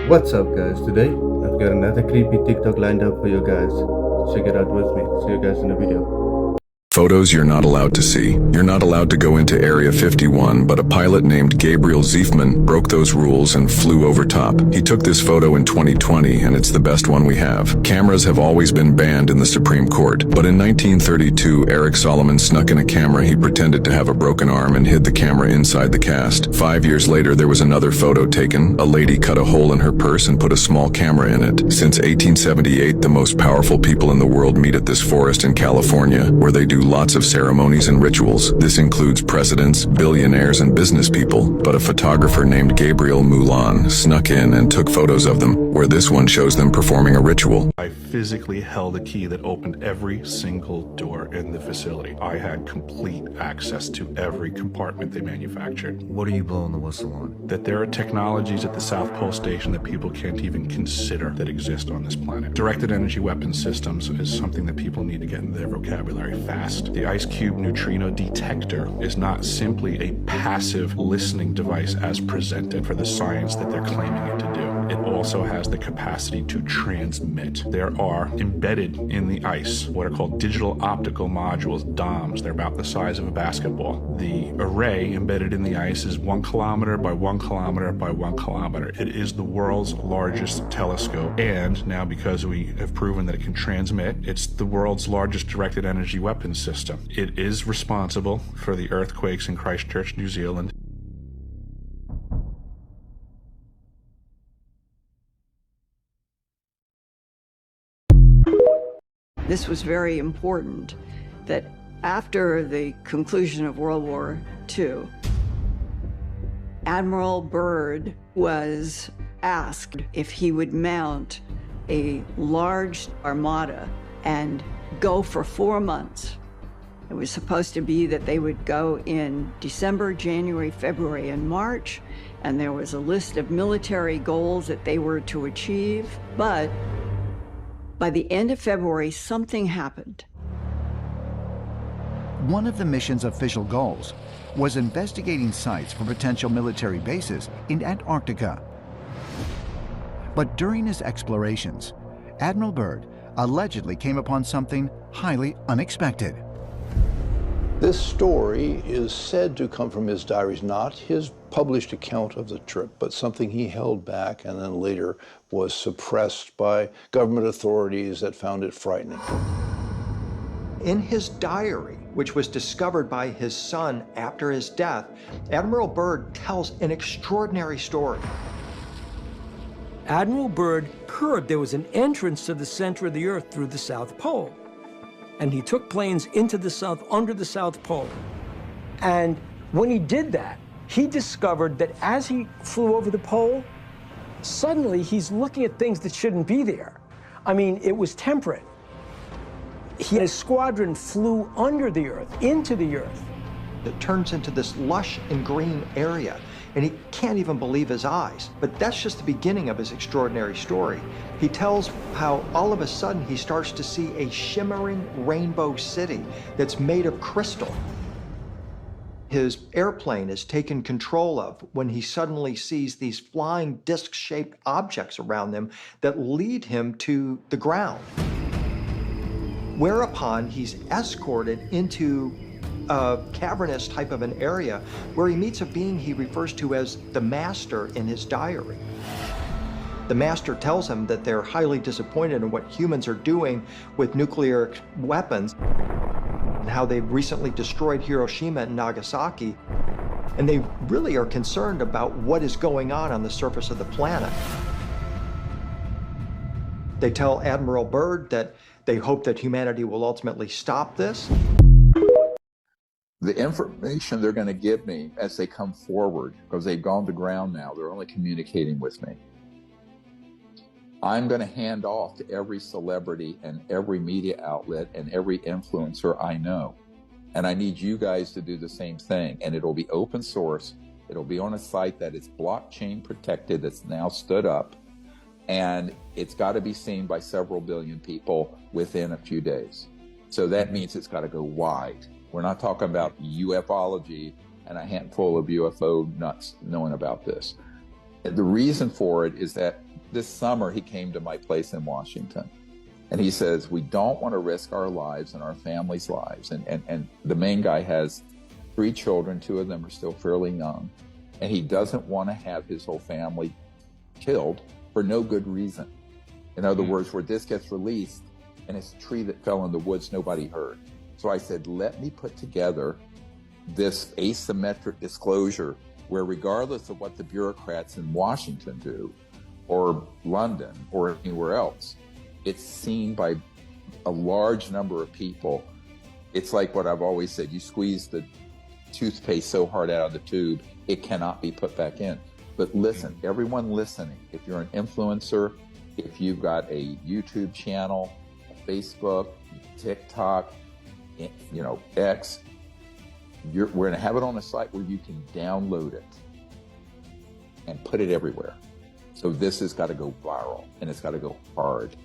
What's up, guys? Today I've got another creepy TikTok lined up for you guys. Check it out with me. See you guys in the video. Photos you're not allowed to see. You're not allowed to go into Area 51, but a pilot named Gabriel Ziefman broke those rules and flew over top. He took this photo in 2020, and it's the best one we have. Cameras have always been banned in the Supreme Court, but in 1932, Eric Solomon snuck in a camera. He pretended to have a broken arm and hid the camera inside the cast. 5 years later, there was another photo taken. A lady cut a hole in her purse and put a small camera in it. Since 1878, the most powerful people in the world meet at this forest in California, where they do lots of ceremonies and rituals. This includes presidents, billionaires, and business people. But a photographer named Gabriel Mulan snuck in and took photos of them, where this one shows them performing a ritual. I physically held a key that opened every single door in the facility. I had complete access to every compartment they manufactured. What are you blowing the whistle on? That there are technologies at the South Pole Station that people can't even consider that exist on this planet. Directed energy weapon systems is something that people need to get into their vocabulary fast. The Ice Cube neutrino detector is not simply a passive listening device as presented for the science that they're claiming it to do. It also has the capacity to transmit. There are embedded in the ice what are called digital optical modules, DOMs. They're about the size of a basketball. The array embedded in the ice is 1 kilometer by 1 kilometer by 1 kilometer. It is the world's largest telescope. And now, because we have proven that it can transmit, it's the world's largest directed energy weapon system. It is responsible for the earthquakes in Christchurch, New Zealand. This was very important that after the conclusion of World War II, Admiral Byrd was asked if he would mount a large armada and go for 4 months. It was supposed to be that they would go in December, January, February, and March, and there was a list of military goals that they were to achieve, but by the end of February, something happened. One of the mission's official goals was investigating sites for potential military bases in Antarctica. But during his explorations, Admiral Byrd allegedly came upon something highly unexpected. This story is said to come from his diaries, not his published account of the trip, but something he held back and then later was suppressed by government authorities that found it frightening. In his diary, which was discovered by his son after his death, Admiral Byrd tells an extraordinary story. Admiral Byrd heard there was an entrance to the center of the Earth through the South Pole. And he took planes into the South, under the South Pole. And when he did that, he discovered that as he flew over the pole, suddenly he's looking at things that shouldn't be there. I mean, it was temperate. His squadron flew under the Earth, into the Earth. It turns into this lush and green area, and he can't even believe his eyes. But that's just the beginning of his extraordinary story. He tells how all of a sudden he starts to see a shimmering rainbow city that's made of crystal. His airplane is taken control of when he suddenly sees these flying disc-shaped objects around them that lead him to the ground. Whereupon he's escorted into a cavernous type of an area where he meets a being he refers to as the Master in his diary. The Master tells him that they're highly disappointed in what humans are doing with nuclear weapons and how they've recently destroyed Hiroshima and Nagasaki. And they really are concerned about what is going on the surface of the planet. They tell Admiral Byrd that they hope that humanity will ultimately stop this. The information they're going to give me as they come forward, because they've gone to ground now, they're only communicating with me. I'm going to hand off to every celebrity and every media outlet and every influencer I know. And I need you guys to do the same thing. And it'll be open source. It'll be on a site that is blockchain protected, that's now stood up. And it's got to be seen by several billion people within a few days. So that means it's got to go wide. We're not talking about ufology and a handful of UFO nuts knowing about this. The reason for it is that This summer, he came to my place in Washington. And he says, we don't want to risk our lives and our families' lives. And the main guy has 3 children. 2 of them are still fairly young. And he doesn't want to have his whole family killed for no good reason. In other words, where this gets released and it's a tree that fell in the woods, nobody heard. So I said, let me put together this asymmetric disclosure where regardless of what the bureaucrats in Washington do, or London, or anywhere else, it's seen by a large number of people. It's like what I've always said, you squeeze the toothpaste so hard out of the tube, it cannot be put back in. But listen, everyone listening, if you're an influencer, if you've got a YouTube channel, Facebook, TikTok, X, we're going to have it on a site where you can download it and put it everywhere. So this has got to go viral, and it's got to go hard.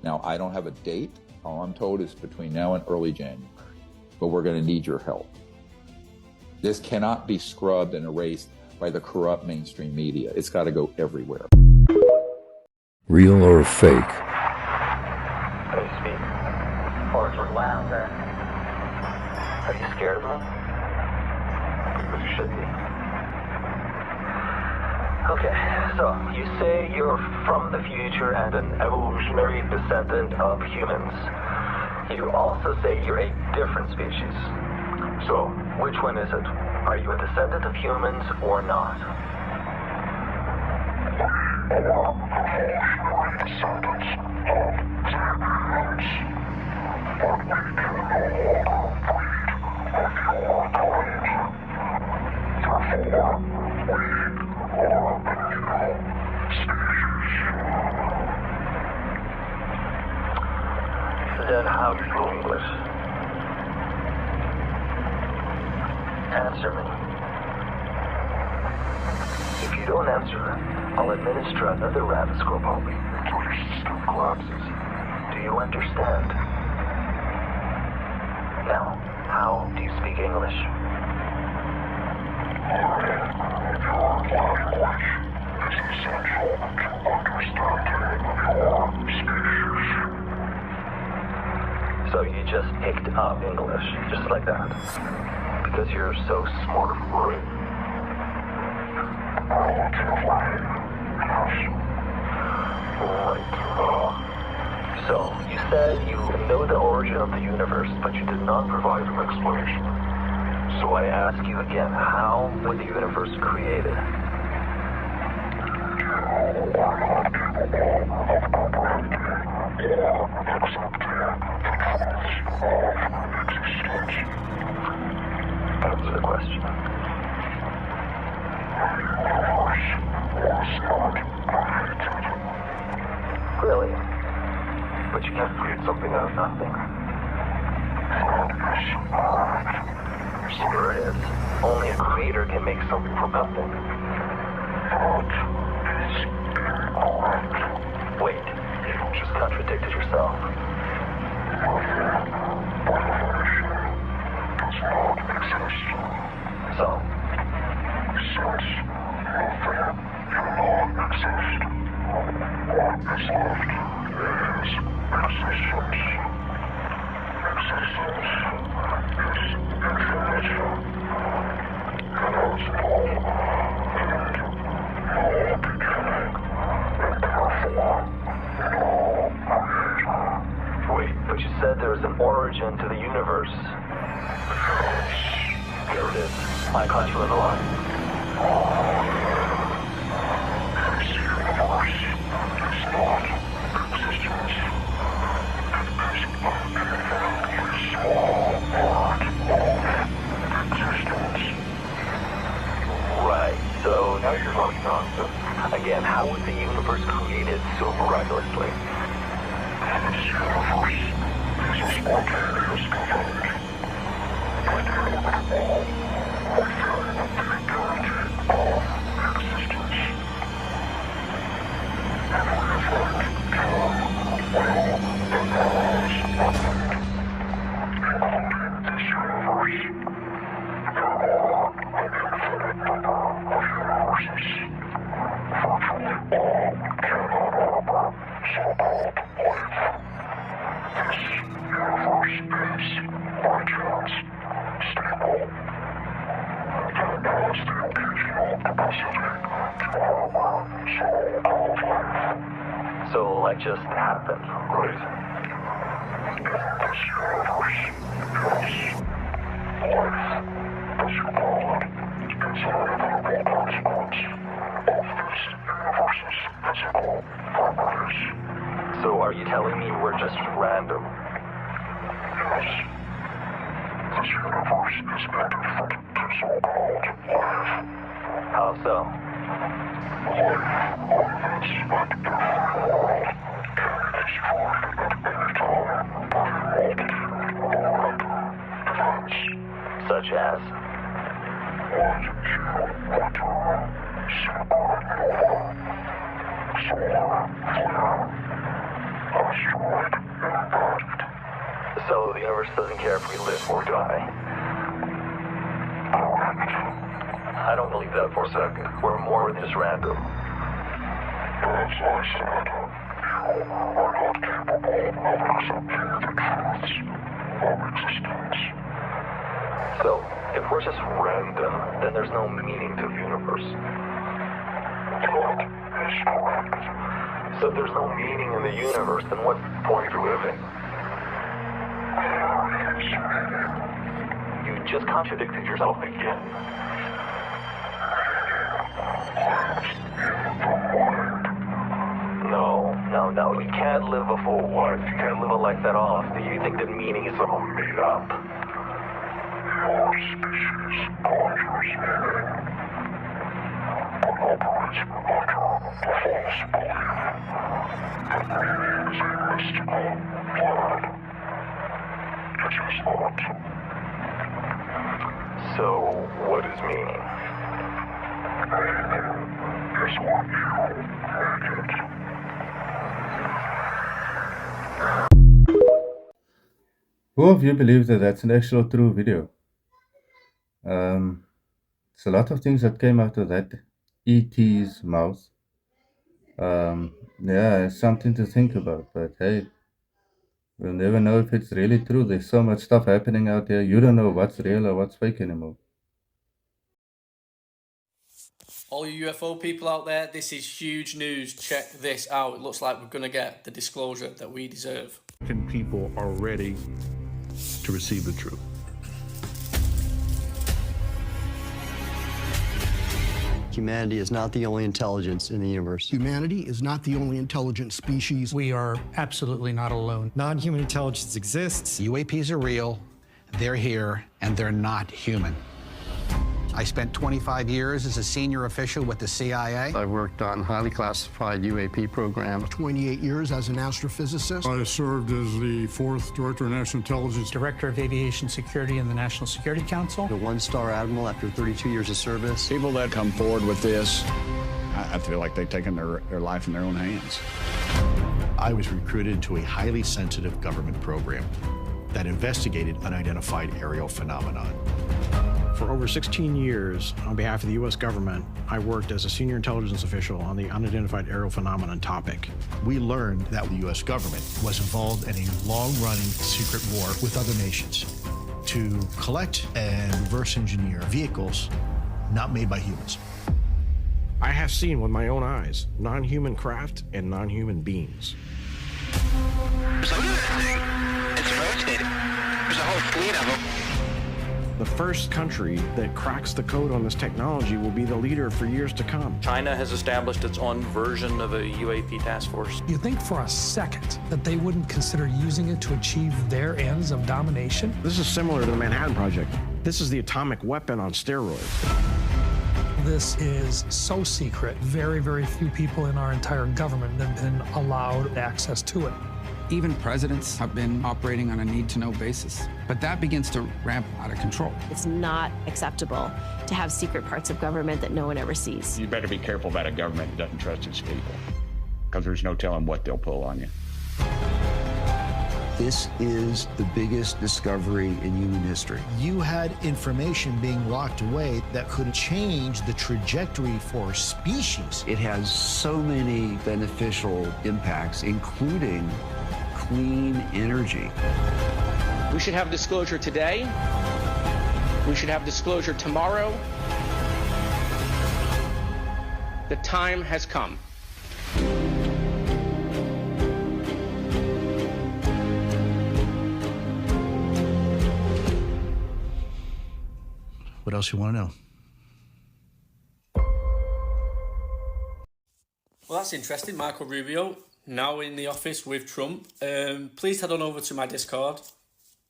Now, I don't have a date. All I'm told is between now and early January, but we're going to need your help. This cannot be scrubbed and erased by the corrupt mainstream media. It's got to go everywhere. Real or fake? Can you speak? Or is it loud there? Are you scared of them? Because you should be. Okay, so you say you're from the future and an evolutionary descendant of humans. You also say you're a different species. So, which one is it? Are you a descendant of humans or not? Then how do you know English? Answer me. If you don't answer, I'll administer another rabbit scopomy until your system collapses. Do you understand? Now, how do you speak English? It's essential to understanding your species. So you just picked up English, just like that, because you're so smart. Right. So you said you know the origin of the universe, but you did not provide an explanation. So I ask you again, how was the universe created? Answer the question. Really? But you can't create something out of nothing. Sure it is. Only a creator can make something from nothing. Wait, you just contradicted yourself. So, since nothing cannot exist, what is left is existence. Existence is infinite. It has no end, no beginning, and therefore no end. Wait, but you said there is an origin to the universe. There it is. I caught you in the line. This universe is not existence. It is a small part of existence. Right, so now you're going nonsense. Again, how was the universe created so miraculously? This universe is a spontaneous event. Virtually all cannot So, like, just happened. Right. This universe has life, as you call it, is an inevitable consequence of this universe's physical properties. So are you telling me we're just random? Yes. This universe is meant to so-called life. How so? Life is meant to be a world can be destroyed at any time by a multitude of events. Such as? What you want to supernova, solar flare, asteroid impact. So the universe doesn't care if we live or die? Correct. I don't believe that for a second. We're more than just random. As I said, you are not capable of accepting the truths of existence. So, if we're just random, then there's no meaning to the universe. That is correct. So if there's no meaning in the universe, then what's the point of living? There is meaning. You just contradicted yourself again. No. You can't live a full life. You can't live a life at all. Do you think that meaning is somehow made up? Your species conjures meaning, but operates under a false belief that meaning is a mystical plan. It is not. So, what is meaning? Meaning is what you make it. Who of you believes that that's an actual true video? It's a lot of things that came out of that ET's mouth. Yeah, it's something to think about, but hey, we'll never know if it's really true. There's so much stuff happening out there. You don't know what's real or what's fake anymore. All you UFO people out there, this is huge news. Check this out. It looks like we're going to get the disclosure that we deserve. People are ready to receive the truth. Humanity is not the only intelligence in the universe. Humanity is not the only intelligent species. We are absolutely not alone. Non-human intelligence exists. UAPs are real, they're here, and they're not human. I spent 25 years as a senior official with the CIA. I worked on highly classified UAP programs. 28 years as an astrophysicist. I served as the 4th Director of National Intelligence. Director of Aviation Security in the National Security Council. A one-star admiral after 32 years of service. People that come forward with this, I feel like they've taken their life in their own hands. I was recruited to a highly sensitive government program that investigated unidentified aerial phenomenon. For over 16 years, on behalf of the U.S. government, I worked as a senior intelligence official on the unidentified aerial phenomenon topic. We learned that the U.S. government was involved in a long-running secret war with other nations to collect and reverse engineer vehicles not made by humans. I have seen with my own eyes non-human craft and non-human beings. So look at that thing. It's rotating. There's a whole fleet of them. The first country that cracks the code on this technology will be the leader for years to come. China has established its own version of a UAP task force. You think for a second that they wouldn't consider using it to achieve their ends of domination? This is similar to the Manhattan Project. This is the atomic weapon on steroids. This is so secret. Very, very few people in our entire government have been allowed access to it. Even presidents have been operating on a need-to-know basis, but that begins to ramp out of control. It's not acceptable to have secret parts of government that no one ever sees. You better be careful about a government that doesn't trust its people, because there's no telling what they'll pull on you. This is the biggest discovery in human history. You had information being locked away that could change the trajectory for species. It has so many beneficial impacts, including clean energy. We should have disclosure today. We should have disclosure tomorrow. The time has come. What else you want to know? Well, that's interesting. Marco Rubio, now in the office with Trump. Please head on over to my Discord.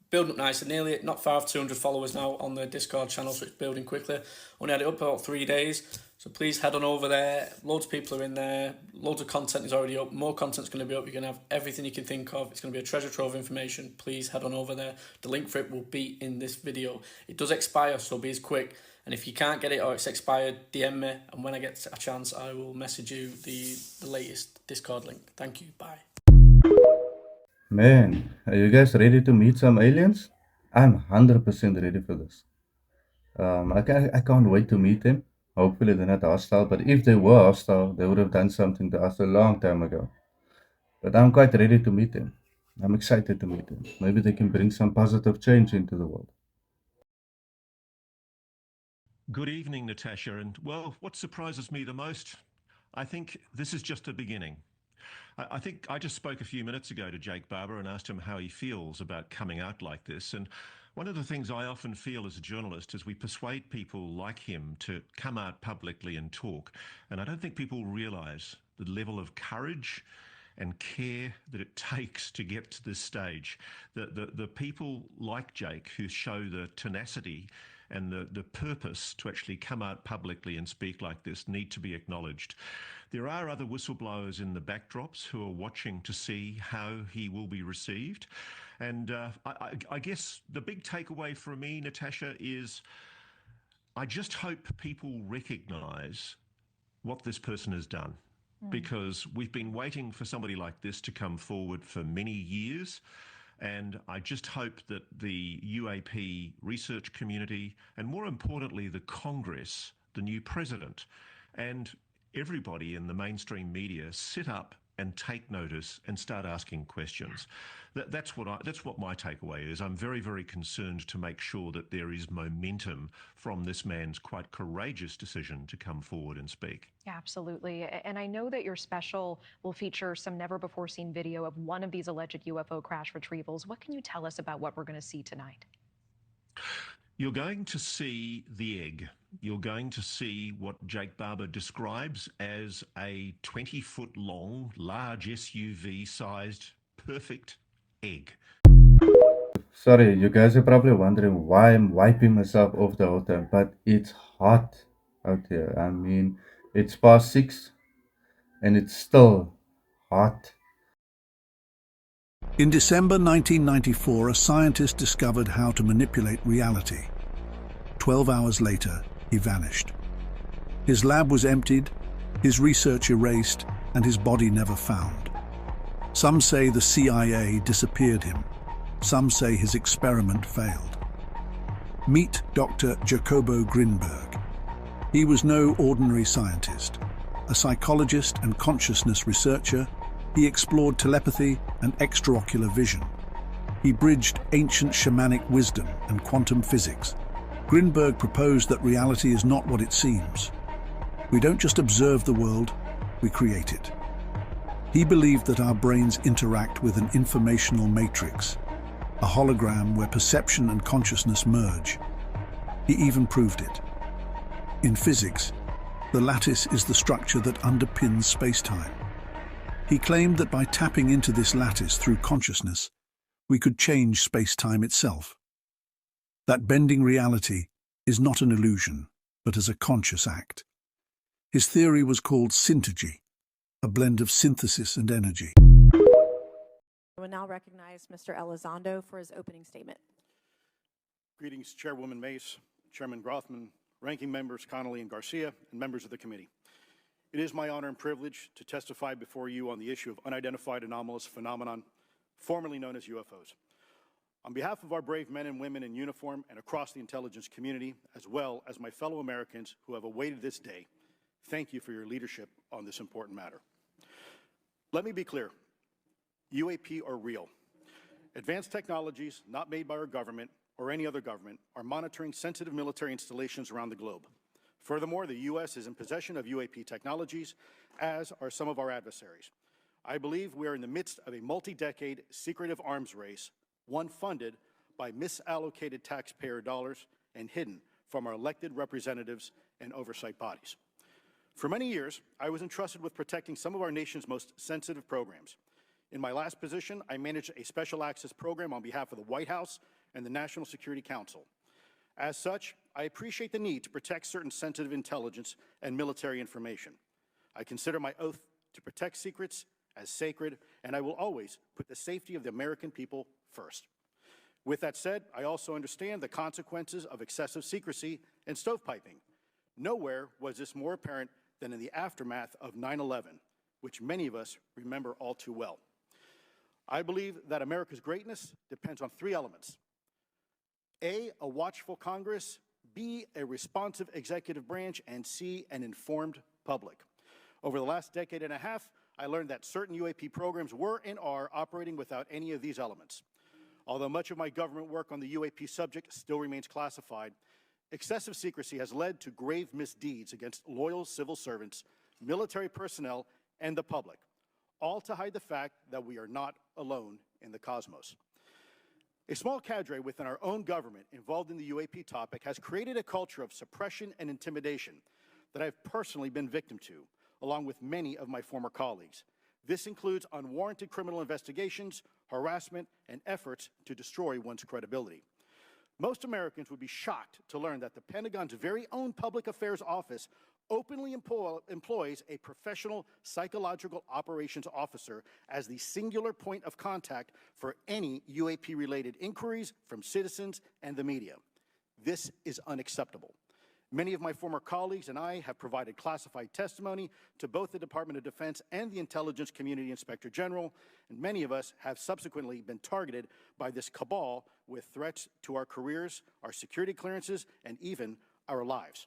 Building up nicely, nearly not far off 200 followers now on the Discord channel, so it's building quickly. Only had it up about 3 days, so please head on over there. Loads of people are in there. Loads of content is already up. More content's going to be up. You're going to have everything you can think of. It's going to be a treasure trove of information. Please head on over there. The link for it will be in this video. It does expire, so be as quick. And if you can't get it or it's expired, DM me, and when I get a chance, I will message you the latest Discord link. Thank you. Bye. Man, are you guys ready to meet some aliens? I'm 100% ready for this. I can't wait to meet them. Hopefully they're not hostile, but if they were hostile, they would have done something to us a long time ago. But I'm quite ready to meet them. I'm excited to meet them. Maybe they can bring some positive change into the world. Good evening, Natasha. And well, what surprises me the most, I think this is just a beginning. I think I just spoke a few minutes ago to Jake Barber and asked him how he feels about coming out like this. And one of the things I often feel as a journalist is we persuade people like him to come out publicly and talk. And I don't think people realize the level of courage and care that it takes to get to this stage. The people like Jake who show the tenacity and the purpose to actually come out publicly and speak like this need to be acknowledged. There are other whistleblowers in the backdrops who are watching to see how he will be received. And I guess the big takeaway for me, Natasha, is I just hope people recognise what this person has done. Because we've been waiting for somebody like this to come forward for many years. And I just hope that the UAP research community, and more importantly, the Congress, the new president, and everybody in the mainstream media sit up and take notice and start asking questions. That's what my takeaway is. I'm very, very concerned to make sure that there is momentum from this man's quite courageous decision to come forward and speak. Yeah, absolutely. And I know that your special will feature some never-before-seen video of one of these alleged UFO crash retrievals. What can you tell us about what we're going to see tonight? You're going to see the egg. You're going to see what Jake Barber describes as a 20-foot long, large SUV-sized, perfect egg. Sorry, you guys are probably wondering why I'm wiping myself off the whole time, but it's hot out here. I mean, it's past 6 and it's still hot. In December 1994, a scientist discovered how to manipulate reality. 12 hours later, he vanished. His lab was emptied, his research erased, and his body never found. Some say the CIA disappeared him. Some say his experiment failed. Meet Dr. Jacobo Grinberg. He was no ordinary scientist. A psychologist and consciousness researcher, he explored telepathy and extraocular vision. He bridged ancient shamanic wisdom and quantum physics. Grinberg proposed that reality is not what it seems. We don't just observe the world, we create it. He believed that our brains interact with an informational matrix, a hologram where perception and consciousness merge. He even proved it. In physics, the lattice is the structure that underpins space-time. He claimed that by tapping into this lattice through consciousness, we could change space-time itself. That bending reality is not an illusion, but as a conscious act. His theory was called synteny, a blend of synthesis and energy. I will now recognize Mr. Elizondo for his opening statement. Greetings, Chairwoman Mace, Chairman Grothman, Ranking Members Connolly and Garcia, and members of the committee. It is my honor and privilege to testify before you on the issue of unidentified anomalous phenomenon, formerly known as UFOs. On behalf of our brave men and women in uniform and across the intelligence community, as well as my fellow Americans who have awaited this day, thank you for your leadership on this important matter. Let me be clear, UAP are real. Advanced technologies not made by our government or any other government are monitoring sensitive military installations around the globe. Furthermore, the U.S. is in possession of UAP technologies, as are some of our adversaries. I believe we are in the midst of a multi-decade secretive arms race, one funded by misallocated taxpayer dollars and hidden from our elected representatives and oversight bodies. For many years, I was entrusted with protecting some of our nation's most sensitive programs. In my last position, I managed a special access program on behalf of the White House and the National Security Council. As such, I appreciate the need to protect certain sensitive intelligence and military information. I consider my oath to protect secrets as sacred, and I will always put the safety of the American people first. With that said, I also understand the consequences of excessive secrecy and stovepiping. Nowhere was this more apparent than in the aftermath of 9/11, which many of us remember all too well. I believe that America's greatness depends on three elements. A watchful Congress, B, a responsive executive branch, and C, an informed public. Over the last decade and a half, I learned that certain UAP programs were and are operating without any of these elements. Although much of my government work on the UAP subject still remains classified, excessive secrecy has led to grave misdeeds against loyal civil servants, military personnel, and the public, all to hide the fact that we are not alone in the cosmos. A small cadre within our own government involved in the UAP topic has created a culture of suppression and intimidation that I've personally been victim to, along with many of my former colleagues. This includes unwarranted criminal investigations, harassment, and efforts to destroy one's credibility. Most Americans would be shocked to learn that the Pentagon's very own Public Affairs Office openly employs a professional psychological operations officer as the singular point of contact for any UAP-related inquiries from citizens and the media. This is unacceptable. Many of my former colleagues and I have provided classified testimony to both the Department of Defense and the Intelligence Community Inspector General, and many of us have subsequently been targeted by this cabal with threats to our careers, our security clearances, and even our lives.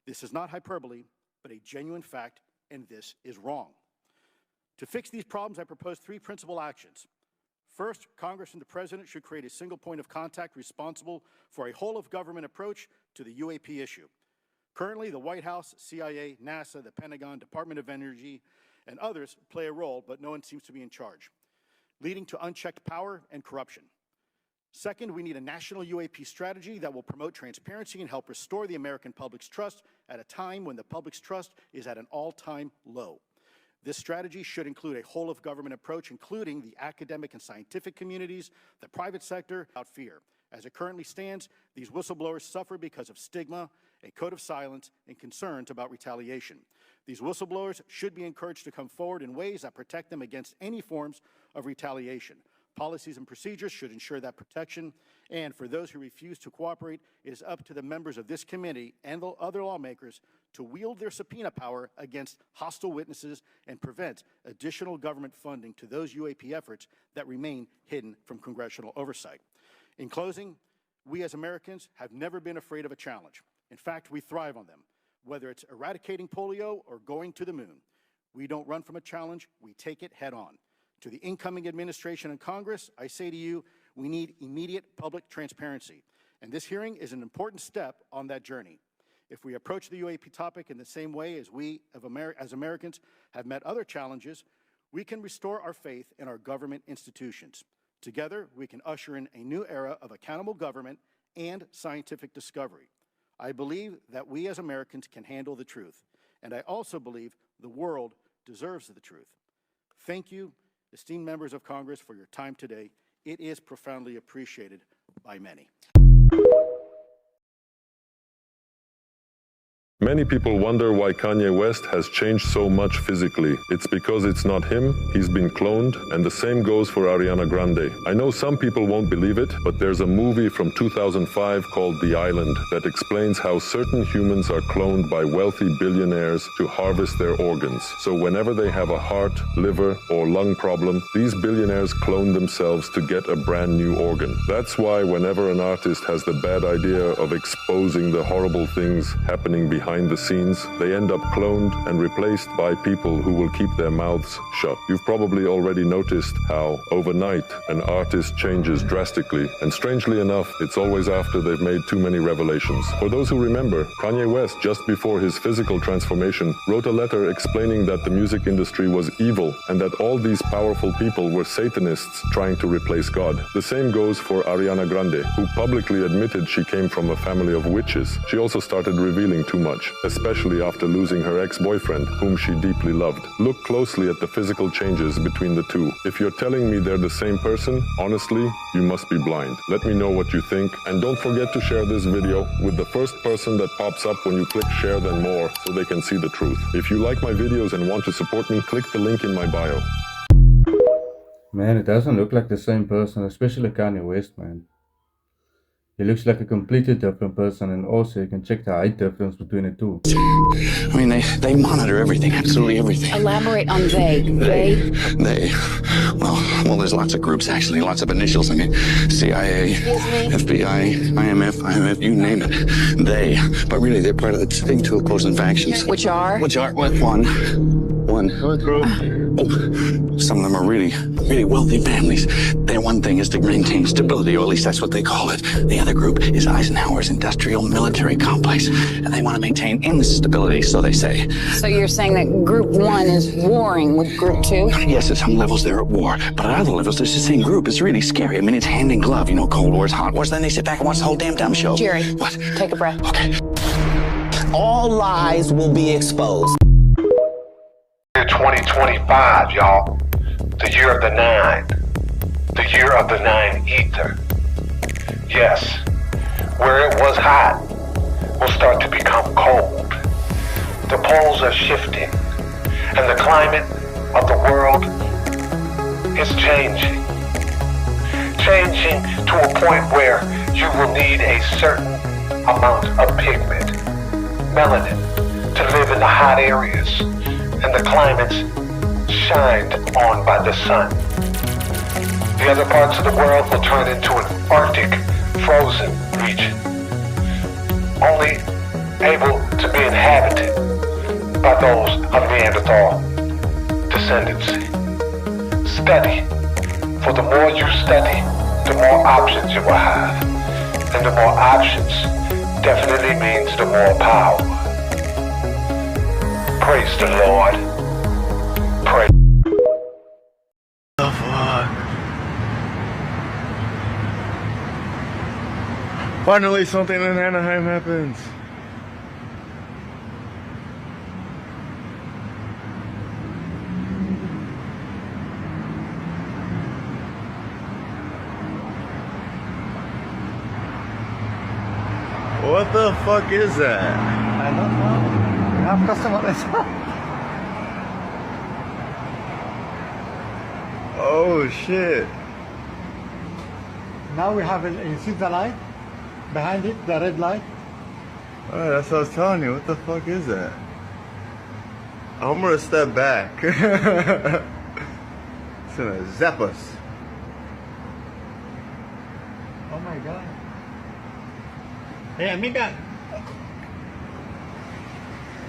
This is not hyperbole, but a genuine fact, and this is wrong. To fix these problems, I propose three principal actions. First, Congress and the President should create a single point of contact responsible for a whole-of-government approach to the UAP issue. Currently, the White House, CIA, NASA, the Pentagon, Department of Energy, and others play a role, but no one seems to be in charge, leading to unchecked power and corruption. Second, we need a national UAP strategy that will promote transparency and help restore the American public's trust at a time when the public's trust is at an all-time low. This strategy should include a whole-of-government approach, including the academic and scientific communities, the private sector, without fear. As it currently stands, these whistleblowers suffer because of stigma, a code of silence, and concerns about retaliation. These whistleblowers should be encouraged to come forward in ways that protect them against any forms of retaliation. Policies and procedures should ensure that protection, and for those who refuse to cooperate, it is up to the members of this committee and the other lawmakers to wield their subpoena power against hostile witnesses and prevent additional government funding to those UAP efforts that remain hidden from congressional oversight. In closing, we as Americans have never been afraid of a challenge. In fact, we thrive on them, whether it's eradicating polio or going to the moon. We don't run from a challenge, we take it head on. To the incoming administration and Congress, I say to you, we need immediate public transparency, and this hearing is an important step on that journey. If we approach the UAP topic in the same way as we as Americans have met other challenges, we can restore our faith in our government institutions. Together, we can usher in a new era of accountable government and scientific discovery. I believe that we as Americans can handle the truth, and I also believe the world deserves the truth. Thank you, esteemed members of Congress, for your time today. It is profoundly appreciated by many. Many people wonder why Kanye West has changed so much physically. It's because it's not him, he's been cloned, and the same goes for Ariana Grande. I know some people won't believe it, but there's a movie from 2005 called The Island that explains how certain humans are cloned by wealthy billionaires to harvest their organs. So whenever they have a heart, liver, or lung problem, these billionaires clone themselves to get a brand new organ. That's why whenever an artist has the bad idea of exposing the horrible things happening behind behind the scenes, they end up cloned and replaced by people who will keep their mouths shut. You've probably already noticed how, overnight, an artist changes drastically, and strangely enough, it's always after they've made too many revelations. For those who remember, Kanye West, just before his physical transformation, wrote a letter explaining that the music industry was evil and that all these powerful people were Satanists trying to replace God. The same goes for Ariana Grande, who publicly admitted she came from a family of witches. She also started revealing too much, especially after losing her ex-boyfriend, whom she deeply loved. Look closely at the physical changes between the two. If you're telling me they're the same person, honestly, you must be blind. Let me know what you think, and don't forget to share this video with the first person that pops up when you click share then more, so they can see the truth. If you like my videos and want to support me, click the link in my bio. Man, it doesn't look like the same person, especially Kanye West, man. He looks like a completely different person, and also you can check the height difference between the two. I mean, they monitor everything, absolutely everything. Elaborate on they. They. Well, there's lots of groups, actually, lots of initials. I mean, CIA, FBI, IMF, you name it. They. But really, they're part of the thing, two opposing factions. Which are? One group. Oh, some of them are really wealthy families. Their one thing is to maintain stability, or at least that's what they call it. The other group is Eisenhower's industrial military complex, and they want to maintain instability, so they say. So you're saying that Group 1 is warring with Group 2? Yes, at some levels they're at war, but at other levels it's the same group. It's really scary. I mean, it's hand in glove, you know, Cold Wars, Hot Wars. Then they sit back and watch the whole damn dumb show. Jerry, what? Take a breath. Okay. All lies will be exposed. 2025, y'all. The year of the 9. The year of the 9 ether. Yes, where it was hot will start to become cold. The poles are shifting, and the climate of the world is changing. Changing to a point where you will need a certain amount of pigment, melanin, to live in the hot areas and the climates shined on by the sun. The other parts of the world will turn into an Arctic frozen region, only able to be inhabited by those of Neanderthal descendancy. Study, for the more you study, the more options you will have, and the more options definitely means the more power. Praise the Lord. Praise. The fuck? Finally, something in Anaheim happens. What the fuck is that? I don't know. We have customers. Oh shit. Now we have you see the light? Behind it, the red light. Alright, that's what I was telling you. What the fuck is that? I'm gonna step back. It's gonna zap us. Oh my god. Hey, amiga.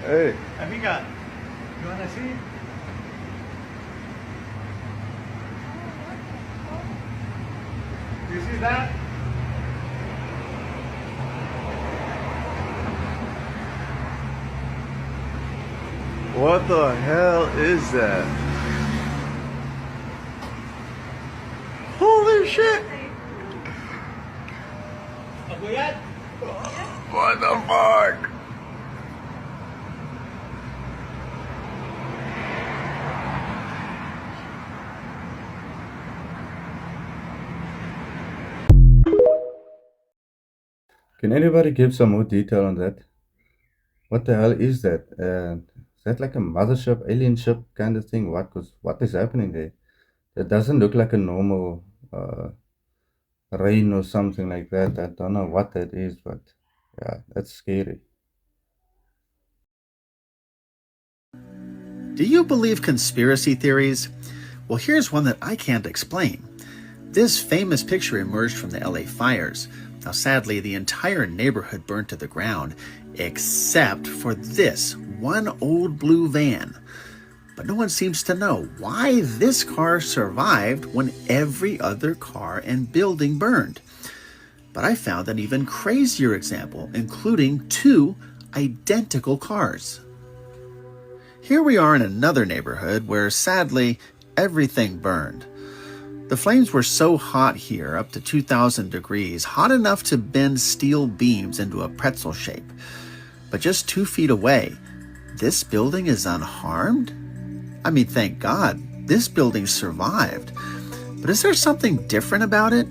Hey. Amiga, you wanna see? You see that? What the hell is that? Holy shit! What the fuck? Can anybody give some more detail on that? What the hell is that? Is that like a mothership, alien ship kind of thing? What is happening there? It doesn't look like a normal rain or something like that. I don't know what that is, but yeah, that's scary. Do you believe conspiracy theories? Well, here's one that I can't explain. This famous picture emerged from the LA fires. Now, sadly, the entire neighborhood burned to the ground, except for this one old blue van. But no one seems to know why this car survived when every other car and building burned. But I found an even crazier example, including 2 identical cars. Here we are in another neighborhood where, sadly, everything burned. The flames were so hot here, up to 2,000 degrees, hot enough to bend steel beams into a pretzel shape. But just 2 feet away, this building is unharmed? I mean, thank God, this building survived. But is there something different about it?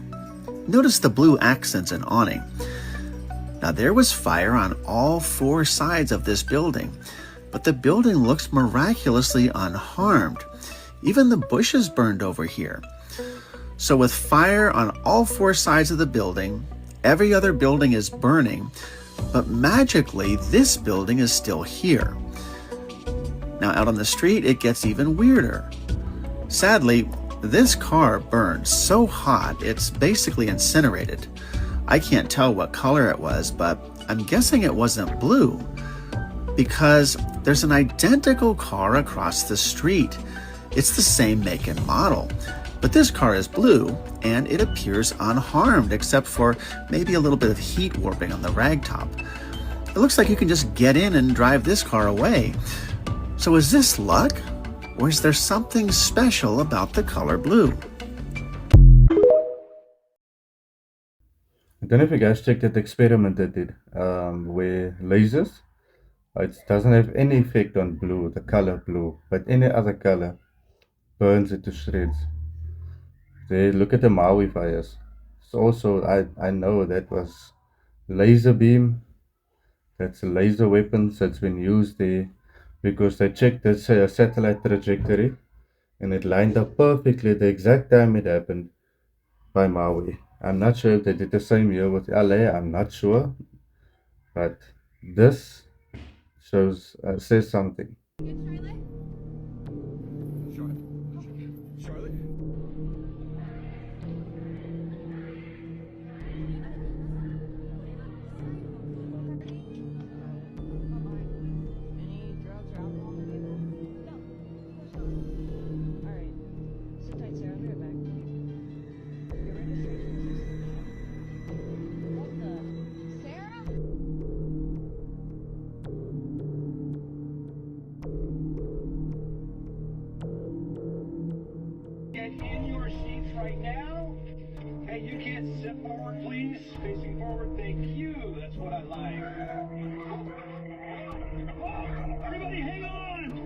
Notice the blue accents and awning. Now, there was fire on all 4 sides of this building, but the building looks miraculously unharmed. Even the bushes burned over here. So with fire on all 4 sides of the building, every other building is burning, but magically this building is still here. Now out on the street, it gets even weirder. Sadly, this car burned so hot it's basically incinerated. I can't tell what color it was, but I'm guessing it wasn't blue, because there's an identical car across the street. It's the same make and model, but this car is blue and it appears unharmed except for maybe a little bit of heat warping on the ragtop. It looks like you can just get in and drive this car away. So is this luck, or is there something special about the color blue? I don't know if you guys checked that experiment they did, where lasers, it doesn't have any effect on blue, the color blue, but any other color burns it to shreds. They look at the Maui fires. So also, I know that was laser beam. That's a laser weapons that's been used there because they checked the satellite trajectory and it lined up perfectly the exact time it happened by Maui. I'm not sure if they did the same here with LA, I'm not sure, but this shows says something. Get in your seats right now. Hey, you can't sit forward, please. Facing forward, thank you. That's what I like. Oh, everybody hang on!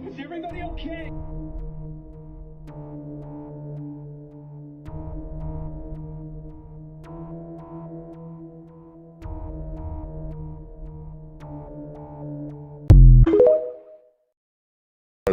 Is everybody okay?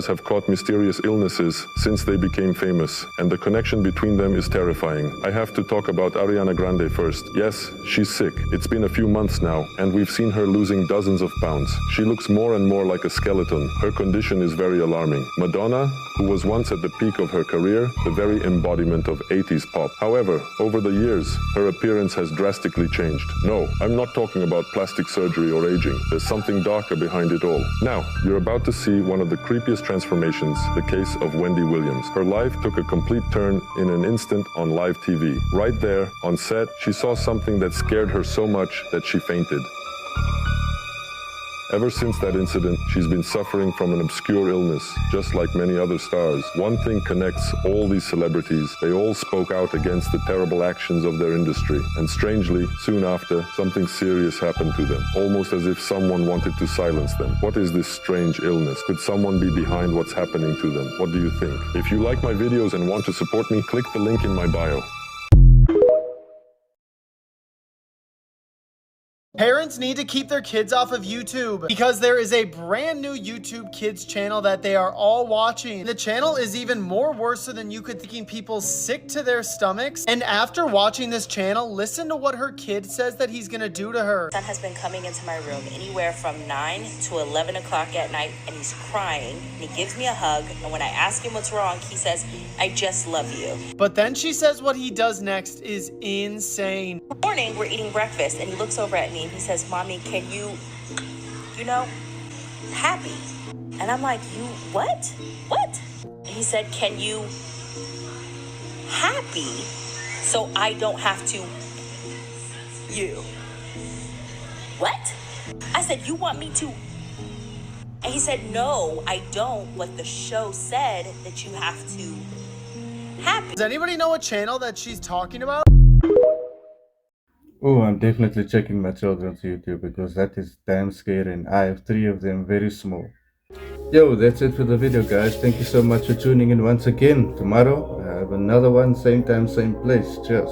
Have caught mysterious illnesses since they became famous, and the connection between them is terrifying. I have to talk about Ariana Grande first. Yes, she's sick. It's been a few months now, and we've seen her losing dozens of pounds. She looks more and more like a skeleton. Her condition is very alarming. Madonna, who was once at the peak of her career, the very embodiment of 80s pop. However, over the years, her appearance has drastically changed. No, I'm not talking about plastic surgery or aging. There's something darker behind it all. Now, you're about to see one of the creepiest transformations, the case of Wendy Williams. Her life took a complete turn in an instant on live TV. Right there, on set, she saw something that scared her so much that she fainted. Ever since that incident, she's been suffering from an obscure illness, just like many other stars. One thing connects all these celebrities. They all spoke out against the terrible actions of their industry. And strangely, soon after, something serious happened to them, almost as if someone wanted to silence them. What is this strange illness? Could someone be behind what's happening to them? What do you think? If you like my videos and want to support me, click the link in my bio. Parents need to keep their kids off of YouTube because there is a brand new YouTube Kids channel that they are all watching. The channel is even more worse than you could, thinking people sick to their stomachs. And after watching this channel, listen to what her kid says that he's gonna do to her. My son has been coming into my room anywhere from 9 to 11 o'clock at night, and he's crying. And he gives me a hug, and when I ask him what's wrong, he says, "I just love you." But then she says what he does next is insane. Morning, we're eating breakfast, and he looks over at me and he says, "Mommy, can you know, happy?" And I'm like, "You what? What?" And he said, "Can you happy so I don't have to you?" What? I said, "You want me to?" And he said, "No, I don't, but the show said that you have to happy." Does anybody know what channel that she's talking about? Oh, I'm definitely checking my children's YouTube because that is damn scary, and I have 3 of them very small. Yo, that's it for the video, guys. Thank you so much for tuning in once again. Tomorrow, I have another one, same time, same place. Cheers.